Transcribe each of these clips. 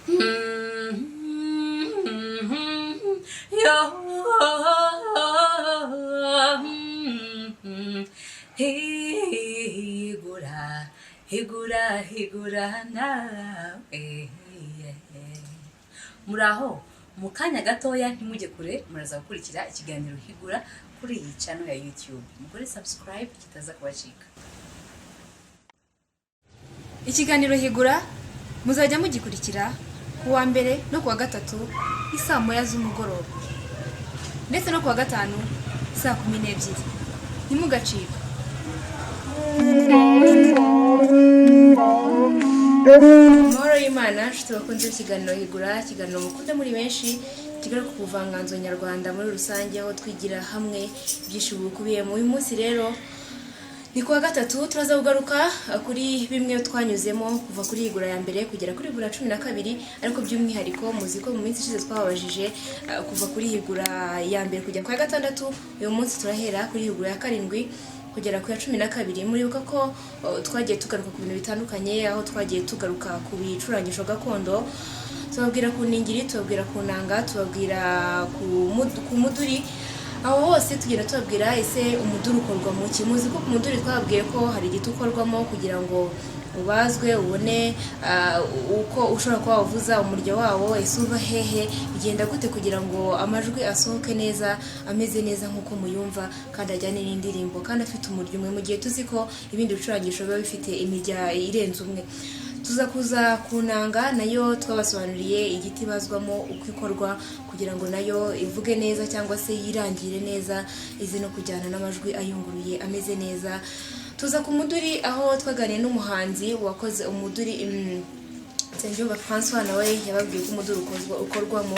Yo, higura, higura, higura nawe. Muraho, mu kanya gatoya ntimujye kure, muraza gukurikira ikiganiro Higura kuri iyi channel ya YouTube. Mukore subscribe kitaza kubacika. Ikiganiro Higura muzajya mugikurikira kuwa mbere no kuwa gatatu isaa moya z'umugoroba ndetse no kuwa gatanu saa 12. Ntimugacika. Moro y'Imana nshuti bakunze ikiganiro Higura, ikiganiro mukunda muri benshi kigaruka ku buvanganzo nyarwanda muri rusange, aho twigira hamwe byinshi bukubiyemo. Uyu munsi rero ni kuwa gatatu, turaza kugaruka kuri bimwe twanyuzemo kuva kuri Higura ya mbere kugera kuri Higura 12, ariko by'umwihariko muzi ko mu minsi ishize twababajije kuva kuri Higura ya mbere kujya kwa gatandatu. Uyu munsi turahera kuri Higura ya 7 kugera ku ya 12. Muribuka ko twagiye tugaruka ku bintu bitandukanye, aho twagiye tugaruka ku bicurangisho gakondo, tubabwira ku ningiri, tubabwira ku nanga, tubabwira ku muduri. Aho hose tugenda tubabwira ese umuduri ukorwa mu ki. Muzi ko ku muduri twababwiye ko hari igiti ukorwamo kugira ngo ubazwe ubone uko ushobora kuba wavuza umuryo wawo, ese uva hehe, bigenda gute kugira ngo amajwi asohoke neza, ameze neza nk'uko muyumva kandi ajyane n'indirimbo kandi afite umuryo umwe, mu gihe tuzi ko ibindi bicurangisho biba bifite imirya irenze umwe. Tuza kuza kunanga nayo twabasobanuriye igiti bazwamo uko ikorwa kugira ngo nayo ivuge neza cyangwa se yirangire neza, izi no kujyana n'amajwi ayunguruye ameze neza. Tuza ku muduri aho twaganiye n'umuhanzi wakoze umuduri, Nsengiyumva François, nawe yababwiye ko umuduri ukorwamo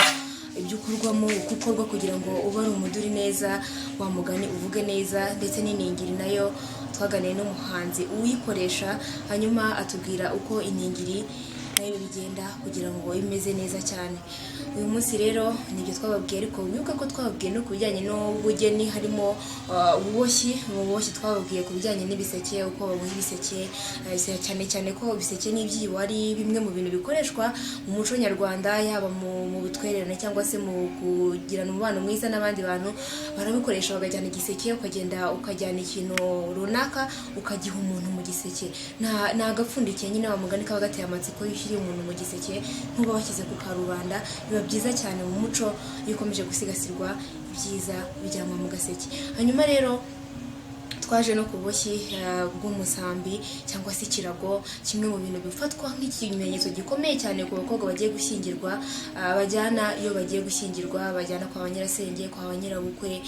ibyo ukorwamo, uko ukorwa kugira ngo ube ari umuduri neza, wa mugani uvuge neza, ndetse n'iningiri nayo twaganiye n'umuhanzi uyikoresha, hanyuma atubwira uko iningiri nayo bigenda kugira ngo imeze neza cyane. Uyu munsi rero nibyo twababwiye, ariko wibuka ko twababwiye no kubijyanye n'ubugeni, harimo ububoshyi. Mu buboshyi twababwiye ku bijyanye n'ibiseke, uko baboha ibiseke, cyane cyane ko ibiseke n'ibyibo ari bimwe mu bintu bikoreshwa mu muco nyarwanda, yaba mu butwererane cyangwa se mu kugirana umubano mwiza n'abandi bantu. Barabikoresha, bagajyana igiseke, ukajyana ikintu runaka ukagiha umuntu mu giseke. Nta gapfundikiye nyine wa mugani kaba gateye amatsiko yishyiriye umuntu mu giseke, ntuba washyize ku karubanda. Biba byiza cyane mu muco iyo ukomeje gusigasirwa ibyiza bijyanwa mu gaseke. Hanyuma rero twaje no ku buboshyi bw'umusambi cyangwa se ikirago, kimwe mu bintu bifatwa nk'ikimenyetso gikomeye cyane ku bakobwa bagiye gushyingirwa, bajyana iyo bagiye gushyingirwa, bajyana kwa banyirasenge, kwa banyirabukwe,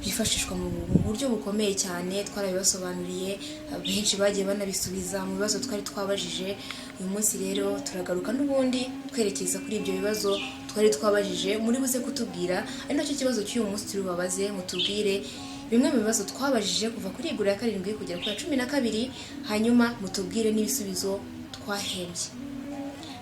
byifashishwa mu buryo bukomeye cyane. Twarabibasobanuriye, benshi bagiye banabisubiza mu bibazo twari twabajije. Uyu munsi rero turagaruka n'ubundi twerekeza kuri ibyo bibazo twari twabajije, muri buze kutubwira, ari nacyo kibazo cy'uyu munsi turi bubabaze, mutubwire bimwe mu bibazo twabajije kuva kuri Higura ya 7 kugera kuri 12, hanyuma mutubwire n'ibisubizo twahembye.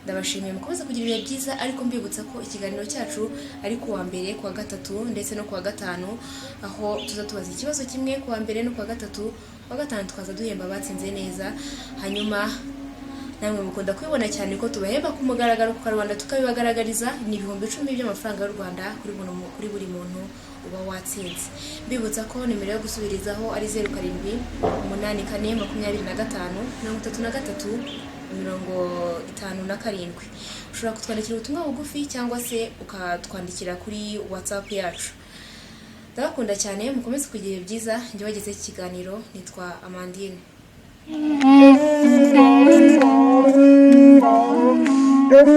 Ndabashimiye, mukomeze kugira ibihe byiza, ariko mbibutsa ko ikiganiro cyacu ari kuwa mbere, kuwa gatatu ndetse no kuwa gatanu, aho tuza tubaza ikibazo kimwe kuwa mbere no kuwa gatatu, kuwa gatanu tukaza duhemba abatsinze neza. Hanyuma namwe mukunda kubibona cyane ko tubahemba ku mugaragaro ku Rwanda, tukabibagaragariza. Ni 10,000 by'amafaranga y'u Rwanda kuri buri muntu uba watsinze. Mbibutsa ko nimero yo gusubirizaho ari 07 84 25 33 57. Ushobora kutwandikira ubutumwa bugufi cyangwa se ukatwandikira kuri WhatsApp yacu. Ndabakunda cyane, mukomeze kugira byiza. Njye wageze iki kiganiro nitwa Amandine. Thank you.